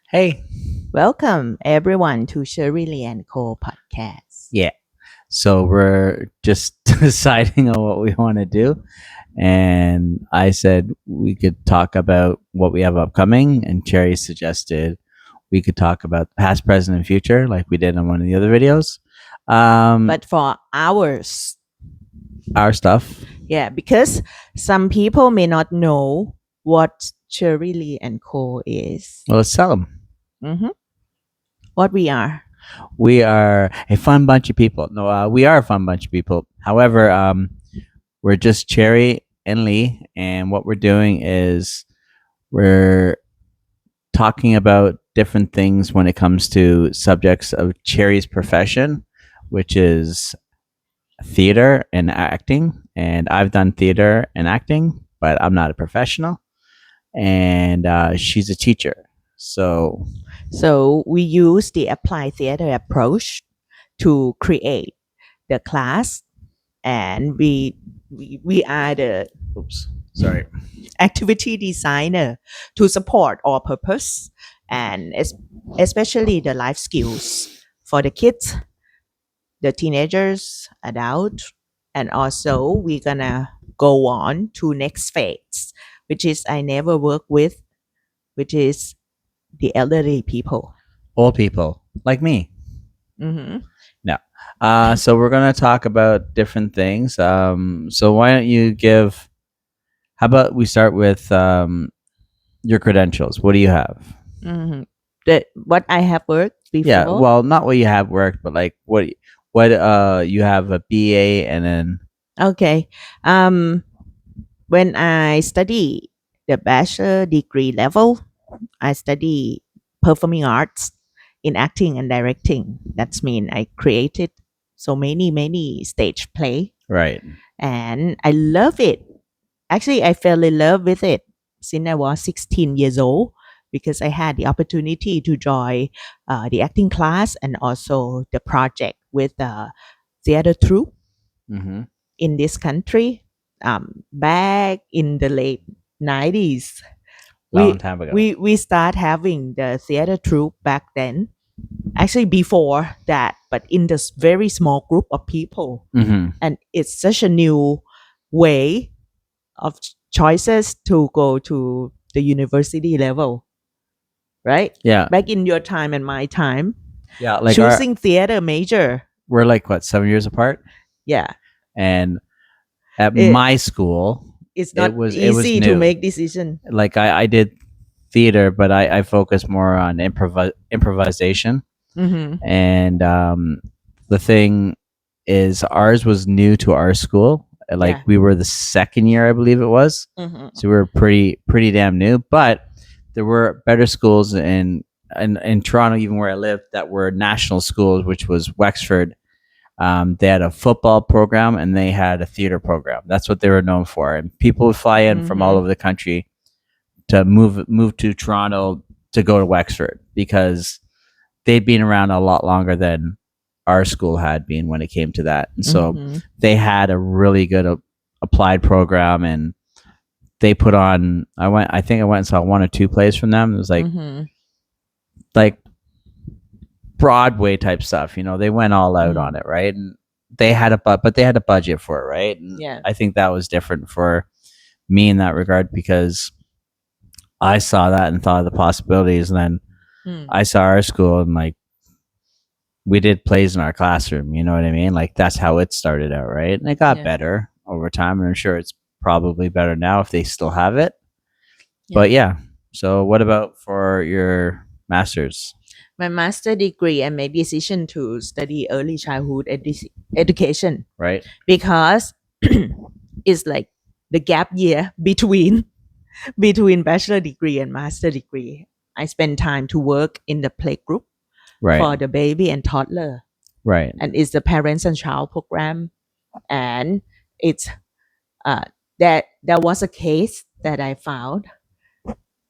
Hey, Welcome everyone to CherryLee and Co podcast. yeah. So we're just deciding on what we want to do. And I said we could talk about what we have upcoming. And Cherry suggested we could talk about past, present, and future, like we did in one of the other videos. But for ours, Our stuff. because some people may not know what CherryLee and Co is. Well, let's tell them. Mhm. What we are. We are a fun bunch of people. No, we are a fun bunch of people. However, we're just Cherry and Lee. And what we're doing is we're talking about different things when it comes to subjects of Cherry's profession, which is theater and acting. And I've done theater and acting, but I'm not a professional. And she's a teacher. So we use the applied theater approach to create the class, and we are the Oops, sorry. activity designer to support all purpose and especially the life skills for the kids, the teenagers, adult, and also we're gonna go on to next phase, which is I never work with, which is the elderly people. Old people like me. Hmm. No. So we're going to talk about different things. So why don't you give, how about we start with your credentials? What do you have? Hmm. What I have worked Yeah, before. well, not what you have worked, but like what you have a BA and then Okay. Um, when I study the bachelor degree level, I study performing arts in acting and directing. That's mean I created so many stage play, right. and I love it. Actually, I fell in love with it since I was 16 years old because I had the opportunity to join the acting class and also the project with the theater troupe Mhm. in this country back in the late 90s. Long we time ago. we start having the theater troupe back then, actually before that, but in this very small group of people, Mhm. and it's such a new way of choices to go to the university level, right? Yeah. Back in your time and my time, Yeah, like our choosing theater major, we're like what, 7 years apart? yeah, And at it, my school, it's it not was easy to new. make decision. Like I did theater, but I focused more on improvisation. Mm-hmm. And the thing is, ours was new to our school. Like Yeah. we were the second year, I believe it was. Mm-hmm. So we were pretty damn new. But there were better schools in Toronto, even where I lived, that were national schools, which was Wexford. They had a football program and they had a theater program. That's what they were known for. And people would fly in from all Mm-hmm. over the country to move to Toronto to go to Wexford because they'd been around a lot longer than our school had been when it came to that. And so Mm-hmm. they had a really good applied program and they put on I think I went and saw one or two plays from them. It was Mm-hmm. like Broadway type stuff, they went all out Mm. on it, right? And they had but they had a budget for it, right? And Yeah. I think that was different for me in that regard because I saw that and thought of the possibilities, and then Mm. I saw our school and like we did plays in our classroom. You know what I mean? Like that's how it started out, right? And it got Yeah. better over time, and I'm sure it's probably better now if they still have it. Yeah. But yeah. So what about for your masters? My master degree, I made decision to study early childhood education Right. because it's like the gap year between bachelor degree and master degree. I spend time to work in the play group Right. for the baby and toddler, Right. and it's the parents and child program. And it's uh, that there was a case that I found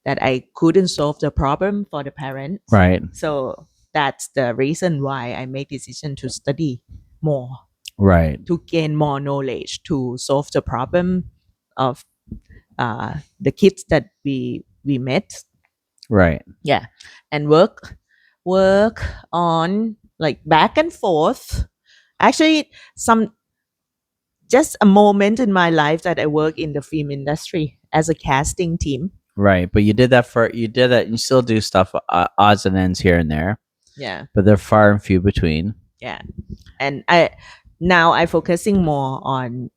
that I couldn't solve the problem for the parents. Right. So that's the reason why I made decision to study more, Right. to gain more knowledge, to solve the problem of the kids that we met. Right. Yeah. And work on like back and forth. Actually, some just a moment in my life that I work in the film industry as a casting team. Right. But you did that. You still do stuff, odds and ends here and there, Yeah. but they're far and few between. Yeah. And I focusing more on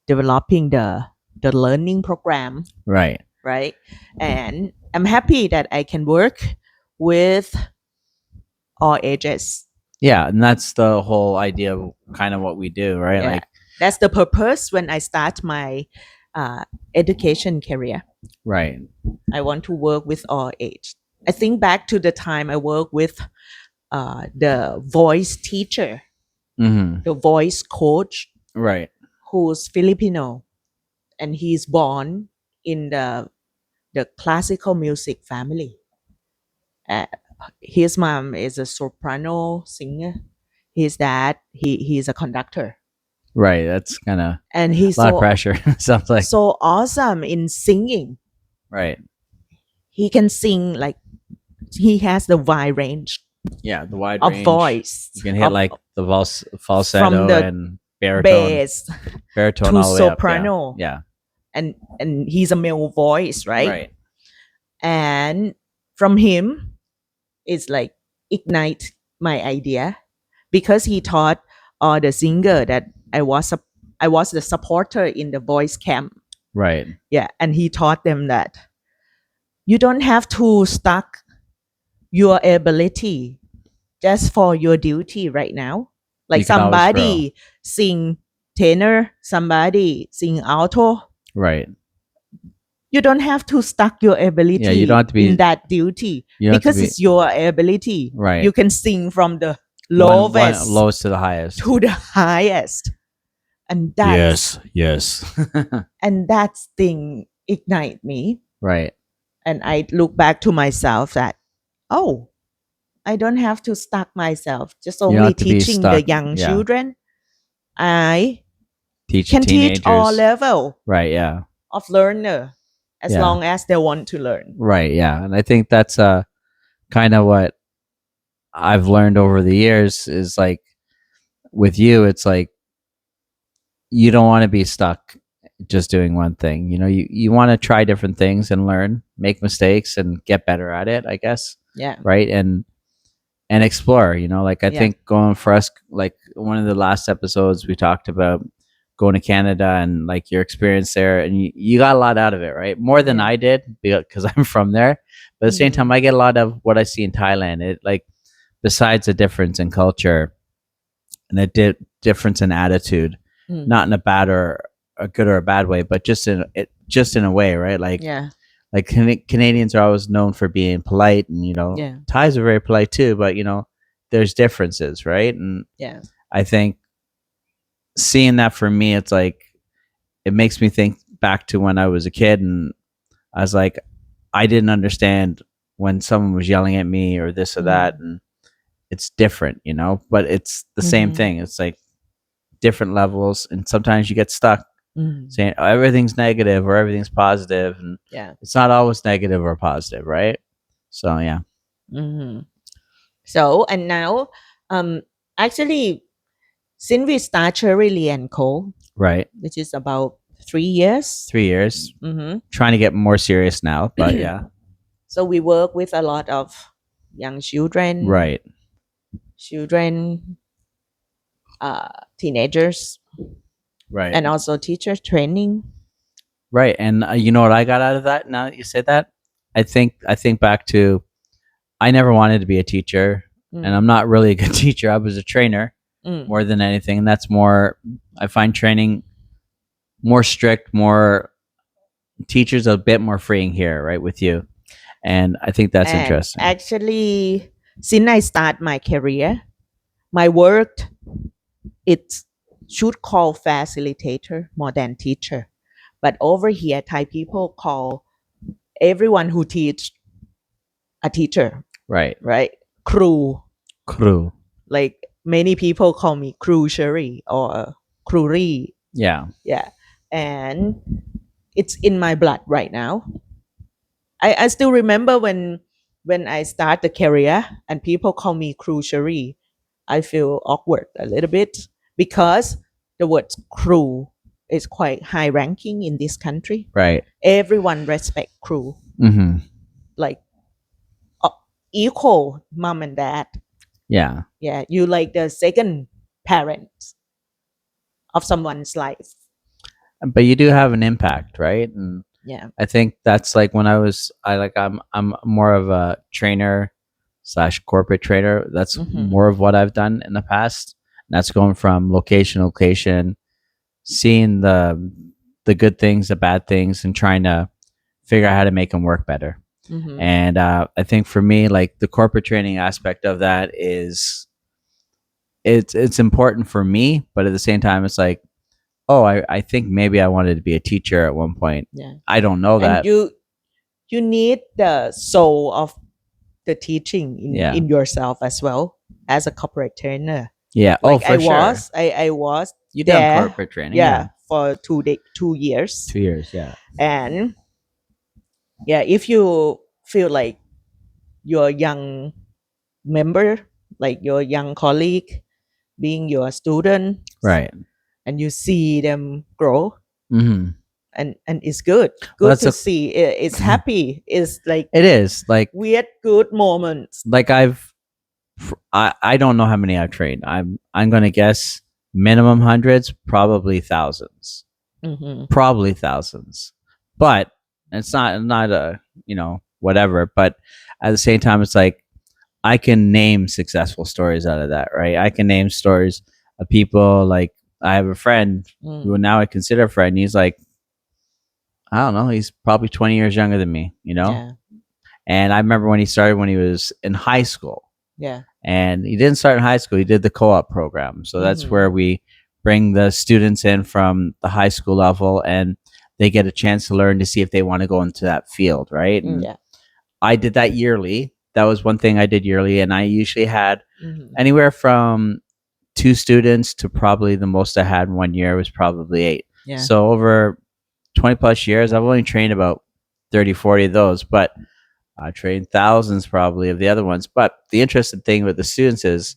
developing the learning program, Right. right? And I'm happy that I can work with all ages. Yeah. And that's the whole idea of kind of what we do, right? Yeah. Like, That's the purpose when I start my education career. right. I want to work with all age. I think back to the time I worked with the voice teacher, Mm-hmm. the voice coach Right. who's Filipino, and he's born in the classical music family. Uh, his mom is a soprano singer. His dad, he's a conductor, Right. That's kind of a and he's lot of pressure. Sounds like. so awesome in singing. Right. He can sing like he has the wide range Yeah. The wide of range. voice You can hit of like the from falsetto the and baritone, bass baritone to all the way up. Yeah. soprano, Yeah. and he's a male voice, right? Right. And from him, it's like ignite my idea because he taught the singer that I was the supporter in the voice camp. Right. Yeah, and he taught them that you don't have to stuck your ability just for your duty right now. Like You can always grow. somebody sing tenor, somebody sing alto. Right. You don't have to stuck your ability Yeah. You don't have to be. in that duty You don't have to because be. it's your ability. Right. You can sing from the One lowest lowest to the highest. to the highest. And that's Yes. and that thing ignite me. Right. And I look back to myself that, oh, I don't have to stuck myself, just You don't only have to be teaching the stuck. young Yeah. children. I Teach can teach all teenagers. level Right. Yeah. of learner as Yeah. long as they want to learn. Right. Yeah. And I think that's kind of what I've learned over the years is like with you, it's like you don't want to be stuck just doing one thing. You know, you want to try different things and learn, make mistakes and get better at it, I guess. Yeah. Right. And explore, you know, like I Yeah. think going for us, like one of the last episodes we talked about going to Canada and like your experience there and you got a lot out of it, right? More than Yeah. I did because I'm from there. But at the same time, I get a lot of what I see in Thailand. It like, besides the difference in culture and a difference in attitude, not in a bad or a good or a bad way, but just in a way, right? Like, Yeah. like Canadians are always known for being polite, and you know, Yeah. Thais are very polite too. But you know, there's differences, right? And Yeah. I think seeing that for me, it's like it makes me think back to when I was a kid, and I was like, I didn't understand when someone was yelling at me or this or that, and it's different, you know. But it's the same thing. It's like different levels, and sometimes you get stuck saying everything's negative or everything's positive, and Yeah. it's not always negative or positive, right? So yeah. So and now, actually, since we start CherryLee and Co, Right. which is about 3 years, 3 years. Trying to get more serious now, but yeah. so we work with a lot of young children, Right. Teenagers, Right. and also teacher training. Right. And you know what I got out of that? Now that you say that, I think back to I never wanted to be a teacher, and I'm not really a good teacher. I was a trainer more than anything, and that's more. I find training more strict, more teachers a bit more freeing here, right? With you, and I think that's And interesting. actually, since I start my career, my work it should call facilitator more than teacher, but over here, Thai people call everyone who teach a teacher, Right. right? Crew. Crew. Like many people call me Crew Sherry or Crewree. Yeah. Yeah. And it's in my blood right now. I still remember when I start the career and people call me crew Cherie, I feel awkward a little bit because the word crew is quite high ranking in this country. Right. Everyone respect crew Mm-hmm. like uh, equal mom and dad. Yeah. Yeah, you like the second parent of someone's life. But you do have an impact, right? And Yeah. I think that's like when I'm more of a trainer slash corporate trainer. That's Mm-hmm. more of what I've done in the past. And that's going from location to location, seeing the good things, the bad things, and trying to figure out how to make them work better. Mm-hmm. And I think for me, like the corporate training aspect of that is it's important for me, but at the same time, it's like, oh, I think maybe I wanted to be a teacher at one point. Yeah. I don't know And that. you need the soul of the teaching Yeah. in yourself as well as a corporate trainer. Yeah. Oh, Like for sure. I was You done there, corporate training, yeah, yeah. for 2 years. 2 years, yeah. And yeah, if you feel like your young member, like your young colleague, being your student, Right. and you see them grow, Mm-hmm. and it's good, Well, good that's to a. see. It's happy. It's like It is weird good moments. like I don't know how many I've trained. I'm gonna guess minimum hundreds, probably thousands, Mm-hmm. probably thousands. But it's not a whatever. But at the same time, it's like I can name successful stories out of that, right? I can name stories of people like I have a friend who Mm. now I consider a friend. He's like, I don't know, he's probably 20 years younger than me, Yeah, And I remember when he started when he was in high school. yeah. And he didn't start in high school, he did the co-op program. So that's Mm-hmm. where we bring the students in from the high school level and they get a chance to learn to see if they want to go into that field, right? And Yeah. I did that yearly. That was one thing I did yearly, and I usually had Mm-hmm. anywhere from 2 students to probably the most I had in 1 year was probably 8. Yeah. So over 20 plus years, I've only trained about 30, 40 of those, but I trained thousands probably of the other ones. But the interesting thing with the students is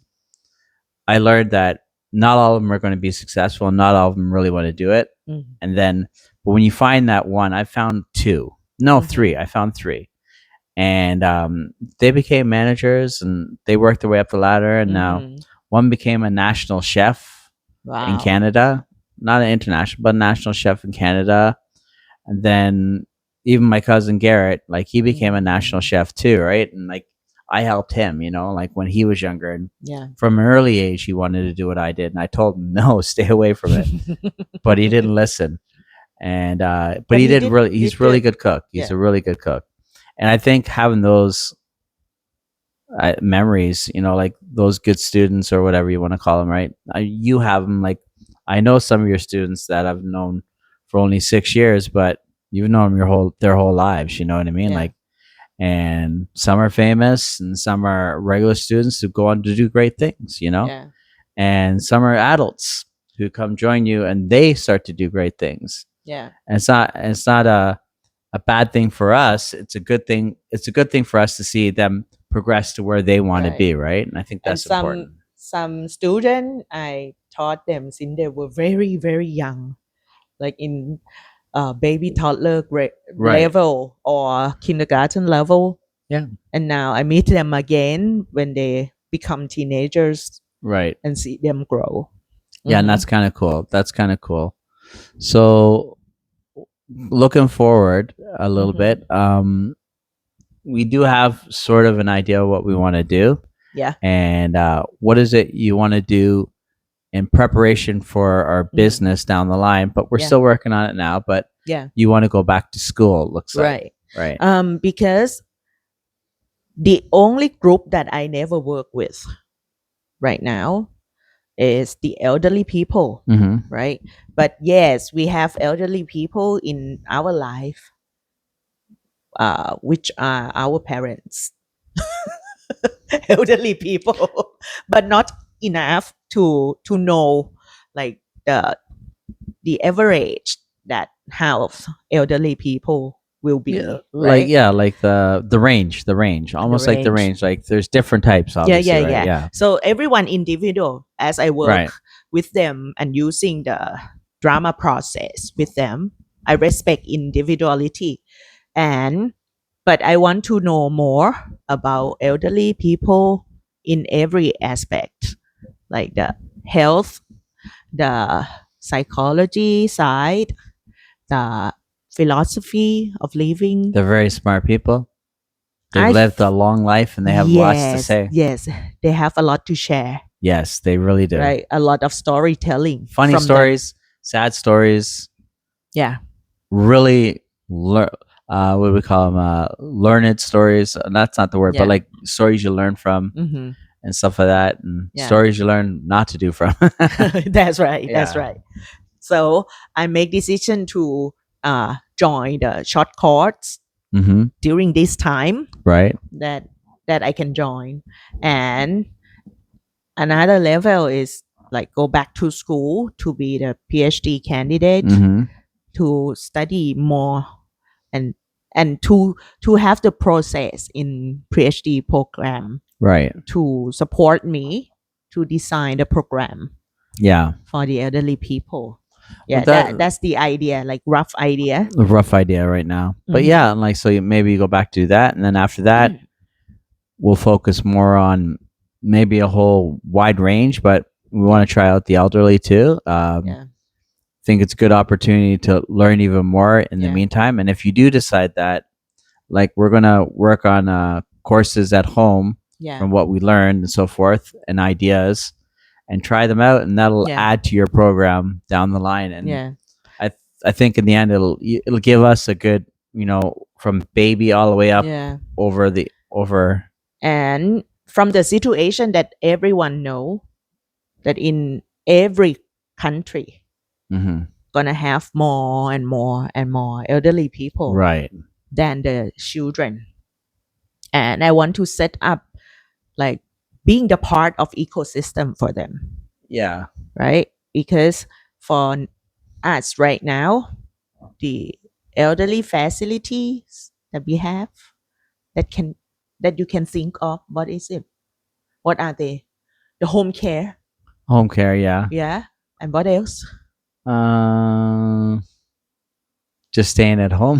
I learned that not all of them are going to be successful and not all of them really want to do it. Mm-hmm. And then, but when you find that one, I found two, no, Mm-hmm. three, I found three. And they became managers and they worked their way up the ladder. And now Mm-hmm. one became a national chef in Wow. Canada, not an international, but a national chef in Canada. And then even my cousin Garrett, like he became a national chef too, right? And like I helped him, like when he was younger. And Yeah. from an early age, he wanted to do what I did. And I told him, no, stay away from it. But he didn't listen. And, but he did really, he's really good cook. He's Yeah. a really good cook. And I think having those memories, like those good students or whatever you want to call them, right? You have them. Like I know some of your students that I've known for only 6 years, but you've known them their whole lives. You know what I mean? Yeah. Like, and some are famous, and some are regular students who go on to do great things. Yeah. And some are adults who come join you, and they start to do great things. Yeah. And it's not a bad thing for us. It's a good thing. It's a good thing for us to see them progress to where they want to Right. be, right? And I think And that's important. some student I taught them since they were very very young, like in baby toddler Right. level or kindergarten level. Yeah. And now I meet them again when they become teenagers Right. and see them grow. Yeah, and that's kind of cool. That's kind of cool. So looking forward a little bit, we do have sort of an idea of what we want to do. Yeah. And what is it you want to do in preparation for our business down the line? But we're Yeah. still working on it now. But Yeah. you want to go back to school, it looks like. Right. Right. Because the only group that I never work with right now is the elderly people, Mm-hmm. right? But yes, we have elderly people in our life, which are our parents, elderly people, but not enough to know like the average that have elderly people. will Yeah, be, right? like the range, The almost like the range. range. Like there's different types, Yeah, yeah, obviously, right? yeah. Yeah, So everyone individual, as I work right. with them and using the drama process with them, I respect individuality. And but I want to know more about elderly people in every aspect, like the health, the psychology side, the philosophy of living. They're very smart people. They've I lived f- a long life and they have lots to yes, say. yes, they have a lot to share, Yes, they really do. right? A lot of storytelling Funny from them. stories, sad stories, Yeah, really what do we call them? Learned stories. That's not the word, but yeah, like stories you learn from hmm, and stuff like that, and yeah. stories you learn not to do from. That's right. That's Yeah. right. So I make decision to join the short course Mm-hmm. during this time Right. that I can join. And another level is like go back to school to be the PhD candidate, Mm-hmm. to study more, and to have the process in PhD program Right. to support me to design the program Yeah. for the elderly people. Well, Yeah, that's the idea, like rough idea. a rough idea right now, but Hmm. yeah, and like so maybe you go back to that, and then after that, we'll focus more on maybe a whole wide range, but we want to try out the elderly too. Yeah, Think it's a good opportunity to learn even more in the yeah, meantime. And if you do decide that, like we're gonna work on courses at home yeah, from what we learned and so forth, and ideas, and try them out, and that'll yeah, add to your program down the line. And yeah, I I think in the end it'll give us a good, from baby all the way up yeah. over. And from the situation that everyone know that in every country Hmm. gonna have more and more and more elderly people Right. than the children, and I want to set up like being the part of ecosystem for them, Yeah. right? Because for us right now, the elderly facilities that we have that can that you can think of, what is it? What are they? The home care, Home care. Yeah. yeah, and what else? Um. Just staying at home.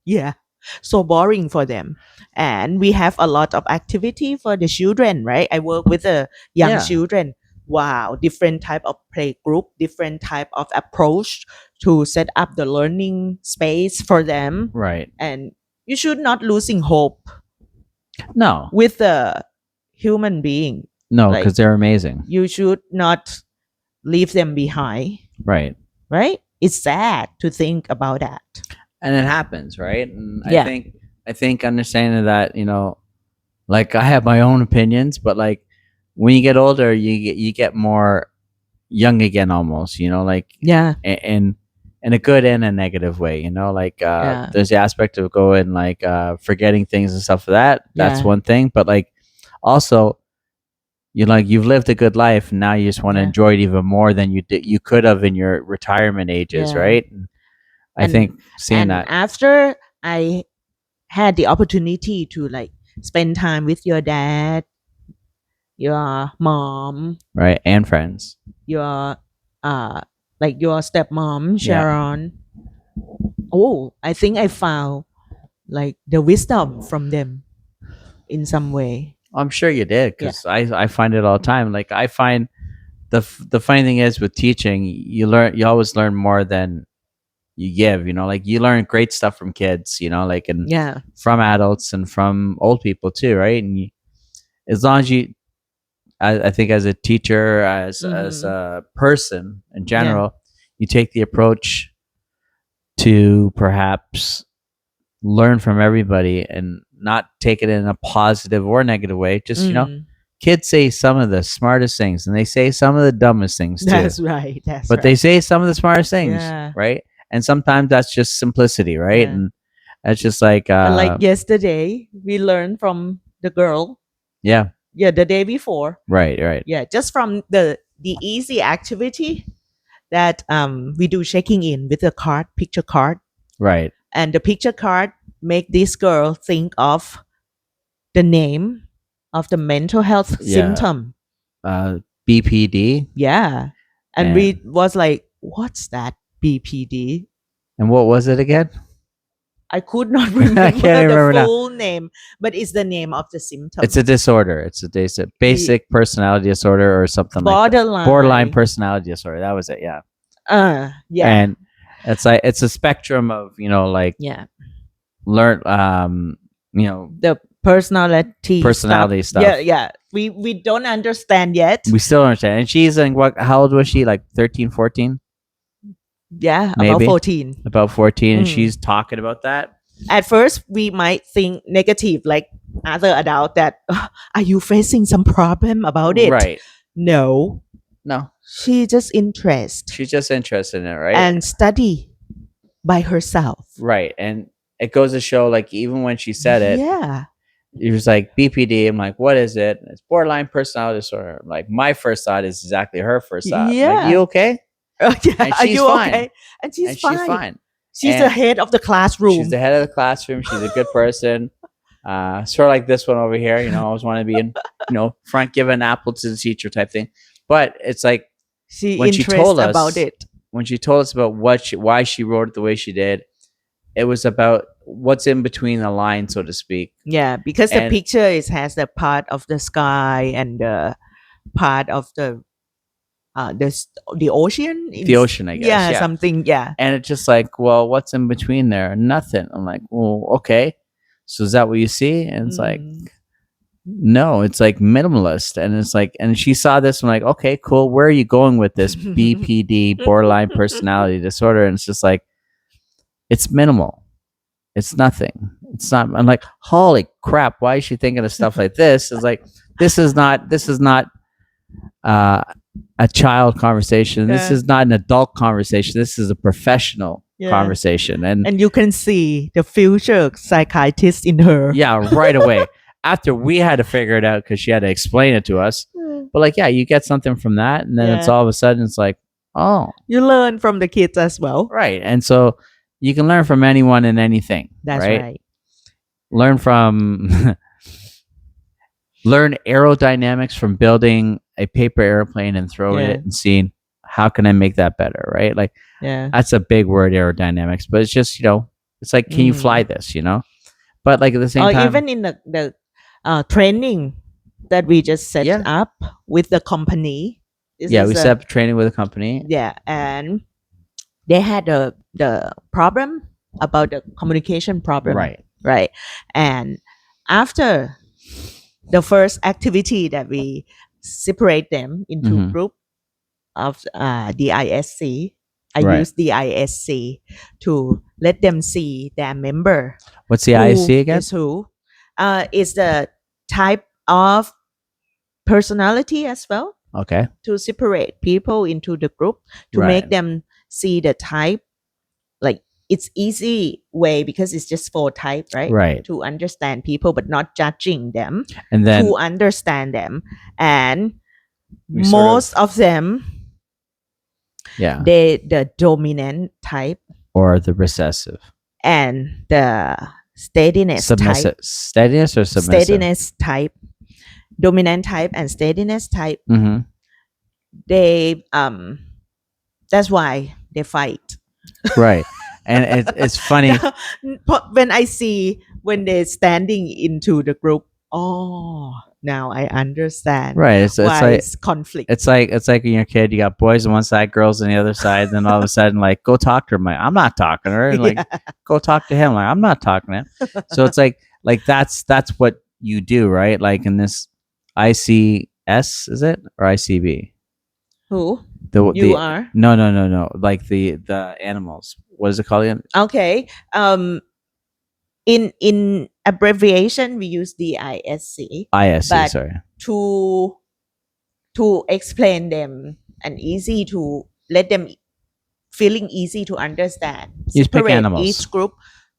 Yeah, so boring for them. And we have a lot of activity for the children, right? I work with the young Yeah. children. Wow, different type of play group, different type of approach to set up the learning space for them. Right. And you should not losing hope No. with the human being. No, Like because they're amazing. you should not leave them behind, Right. right? It's sad to think about that. And it happens, right? And Yeah. I think understanding that, like I have my own opinions, but like when you get older, you get more young again, almost. Like Yeah. in a good and a negative way. Like Yeah. there's the aspect of going like forgetting things and stuff like that. That's Yeah. one thing, but like also you've lived a good life, and now you just want to Yeah. enjoy it even more than you could have in your retirement ages, Yeah. right? And I And think seeing that, after I had the opportunity to like spend time with your dad, your mom, right, and friends. your uh like your stepmom, Yeah. Sharon. Oh, I think I found like the wisdom from them in some way. I'm sure you did, Yeah. because I find it all the time. Like I find the funny thing is with teaching, you always learn more than you give. Like you learn great stuff from kids. Like and Yeah. from adults and from old people too, right? And as long as I think as a teacher, as Hmm. a person in Yeah. general, you take the approach to perhaps learn from everybody and not take it in a positive or negative way. Just Mm. kids say some of the smartest things, and they say some of the dumbest things too. That's right. That's But they right. say some of the smartest things, Yeah. right? And sometimes that's just simplicity, right? Yeah. And that's just like And like yesterday, we learned from the girl. yeah, Yeah, the day before. right, right, Yeah, just from the easy activity that we do checking in with a card, picture card, right. And the picture card make this girl think of the name of the mental health Yeah. symptom. BPD. Yeah. And we was like, what's that BPD? And what was it again? I could not I remember can't the remember now. full name, but it's the name of the symptom. It's a disorder. It's a basic personality disorder or something like that. Borderline. Borderline personality disorder. That was it. Yeah. Yeah. And it's a spectrum of, like, Yeah. learn The personality stuff. Yeah. We don't understand yet. We still don't understand. And she's in how old was she? Like 13, 14? Yeah, Maybe. about 14. And she's talking about that. At first, we might think negative, like other adult, that are you facing some problem about it? Right. No, No. she's just interested She's just interested in it, right? and study by herself. Right. And it goes to show, like, even when she said it, Yeah. it was like BPD. I'm like, what is it? It's borderline personality disorder. Like, my first thought is exactly her first thought. I'm Yeah. like, you okay? Yeah. And Are she's you fine. okay? And she's fine. She's And the head of the classroom. She's the head of the classroom. She's a good person. Sort of like this one over here. I always want to be in, front, give an apple to the teacher type thing. But it's like when she told us about it. When she told us about why she wrote it the way she did, it was about what's in between the lines, so to speak. Yeah, because the picture has the part of the sky and the part of the ocean. The ocean, I guess. Yeah, something. Yeah. And it's just like, well, what's in between there? Nothing. I'm like, well, okay. So is that what you see? And it's like, no, it's like minimalist. And it's like, and she saw this. I'm like, okay, cool. Where are you going with this BPD, borderline personality disorder? And it's just like, it's minimal. It's nothing. It's not. I'm like, holy crap! Why is she thinking of stuff like this? It's like, this is not a child conversation. This is not an adult conversation. This is a professional conversation. And you can see the future psychiatrist in her. Yeah, right away. After we had to figure it out because she had to explain it to us. But like, yeah, you get something from that, and then it's all of a sudden it's like, oh, you learn from the kids as well, right? And so you can learn from anyone and anything. That's right. Learn from learn aerodynamics from building a paper airplane and throwing it and seeing how can I make that better, right? Like, that's a big word, aerodynamics, but it's just, it's like, can you fly this, But like at the same time, even in the training that we just set up with the company. We set up training with a company. Yeah, and they had the problem about the communication problem. Right. And after the first activity that we separate them into group of DISC, I use DISC to let them see their member. What's the ISC again? Is the type of personality as well. Okay. To separate people into the group to make them see the type. Like, it's easy way because it's just 4 type, right? Right. To understand people but not judging them. And then to understand them. And most of them, the dominant type or the recessive and the steadiness type. Steadiness or submissive? Steadiness type. Dominant type and steadiness type. They that's why they fight. Right. And it's funny when I see when they're standing into the group. Oh, now I understand. Right. It's like it's conflict. It's like when you're a kid, you got boys on one side, girls on the other side. Then all of a sudden, like, go talk to her. I'm like, I'm not talking to her. And like, go talk to him. Like, I'm not talking to him. So it's like that's what you do, right? Like in this ICS, is it, or ICB? Who? You are? No. Like the animals. What is it called? Okay. In abbreviation, we use DISC. ISC, sorry. To explain them and easy to let them feeling easy to understand. You pick animals. Each group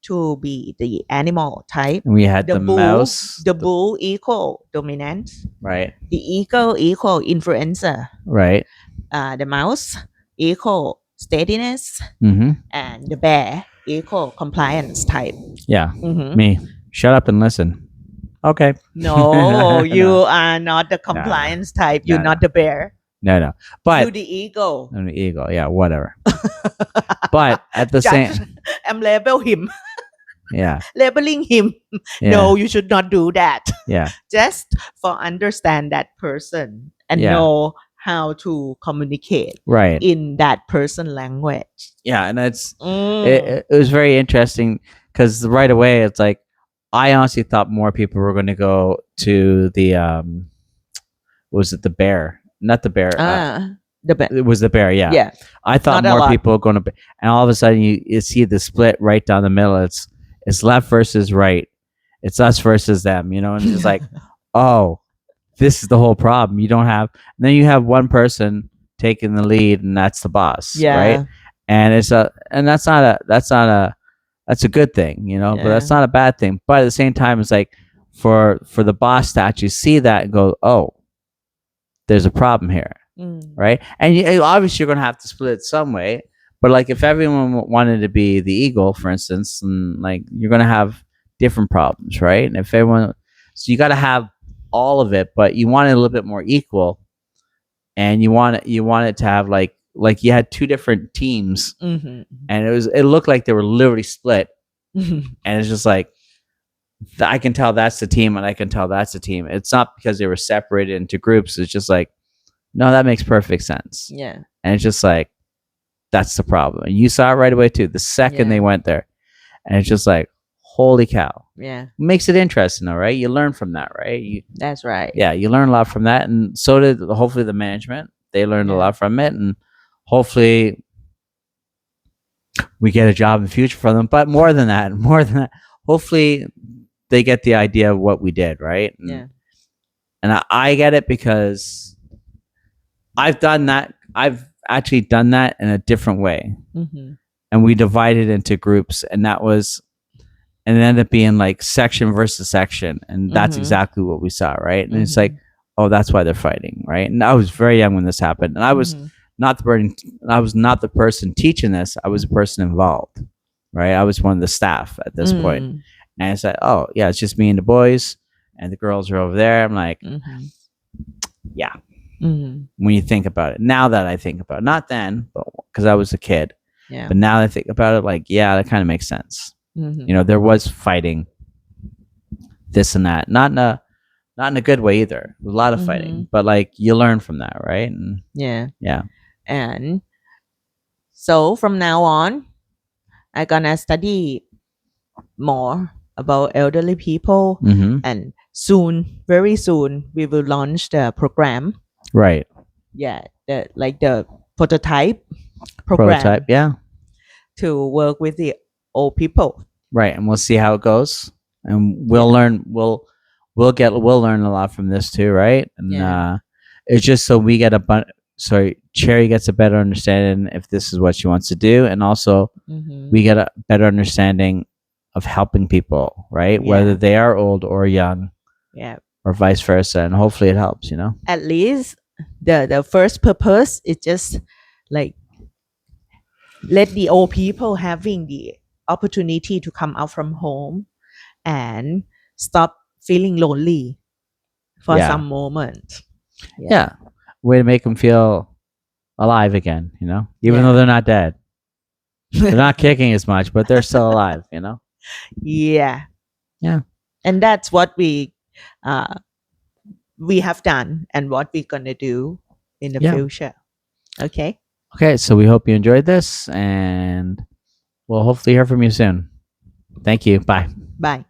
to be the animal type. And we had the mouse. The bull equal dominant. Right. The eagle equal influencer. Right. The mouse equal steadiness. Mm-hmm. And the bear equal compliance type. Yeah, Hmm. me. Shut up and listen. Okay. No, you No, are not the no, no, compliance type. You're no, no, not the bear. no, no. You But the ego. an ego, yeah, whatever. But at the Judge. same, I'm label him, yeah, labeling him. yeah, No, you should not do that. yeah, Just for understand that person and yeah, know how to communicate right. in that person language. Yeah, and it's Mm. it was very interesting because right away it's like I honestly thought more people were going to go to the was it the bear? Not the bear. Ah, the It was the bear. Yeah, yeah, I thought not a more lot. people were going to, be, and all of a sudden you see the split right down the middle. It's left versus right. It's us versus them. You know, and it's just like, oh, this is the whole problem. You don't have, and then you have one person taking the lead, and that's the boss, right? Yeah, And that's a good thing, you know, but yeah. that's not a bad thing. But at the same time, it's like for the boss to actually see that and go, oh, there's a problem here, Mm. right? And obviously you're going to have to split it some way. But like if everyone wanted to be the eagle, for instance, and like you're going to have different problems, right? And if everyone, so you got to have all of it, but you want it a little bit more equal, and you want it to have like you had two different teams, Mm-hmm. and it looked like they were literally split, Mm-hmm. and it's just like I can tell that's the team, and I can tell that's the team. It's not because they were separated into groups. It's just like no, that makes perfect sense, Yeah, and it's just like that's the problem. And you saw it right away too. The second yeah, they went there, and it's just like holy cow. yeah. Makes it interesting though, right? You learn from that, right? That's right. Yeah, you learn a lot from that, and so did hopefully the management. They learned a Yeah. lot from it, and hopefully we get a job in the future for them. But more than that, hopefully they get the idea of what we did, right? Yeah. And I get it because I've done that. I've actually done that in a different way, Mm-hmm. and we divided into groups, and and it ended up being like section versus section, and that's Mm-hmm. exactly what we saw, right? And it's Mm-hmm. like, oh, that's why they're fighting, right? And I was very young when this happened, and I was Mm-hmm. not the person. I was not the person teaching this. I was the person involved, right? I was one of the staff at this point, Mm. and it's like, oh yeah, it's just me and the boys, and the girls are over there. I'm like, Mm-hmm. yeah. Mm-hmm. When you think about it, now that I think about it, not then, but because I was a kid, Yeah. but now that I think about it, like, yeah, that kind of makes sense. Mm-hmm. You know, there was fighting, this and that, not in a good way either. A lot of Mm-hmm. fighting, but like you learn from that, right? And Yeah. yeah, And so from now on, I'm gonna study more about elderly people, mm-hmm. and soon, very soon, we will launch the program. Right. Yeah, the prototype program Prototype, yeah, to work with the old people. right. And we'll see how it goes, and Yeah. we'll learn a lot from this too, right? And Yeah. it's just so we get Cherry gets a better understanding if this is what she wants to do, and also Mm-hmm. we get a better understanding of helping people, right? Yeah. Whether they are old or young, Yeah. or vice versa, and hopefully it helps. You know. At least the first purpose is just like let the old people having the opportunity to come out from home and stop feeling lonely for Yeah. some moment. Yeah. Way to make them feel alive again. You know, even Yeah. though they're not dead, they're not kicking as much, but they're still alive. You know. Yeah. Yeah. And that's what we have done and what we're gonna do in the Yeah. future. Okay. Okay, so we hope you enjoyed this, and we'll hopefully hear from you soon. Thank you. Bye. Bye.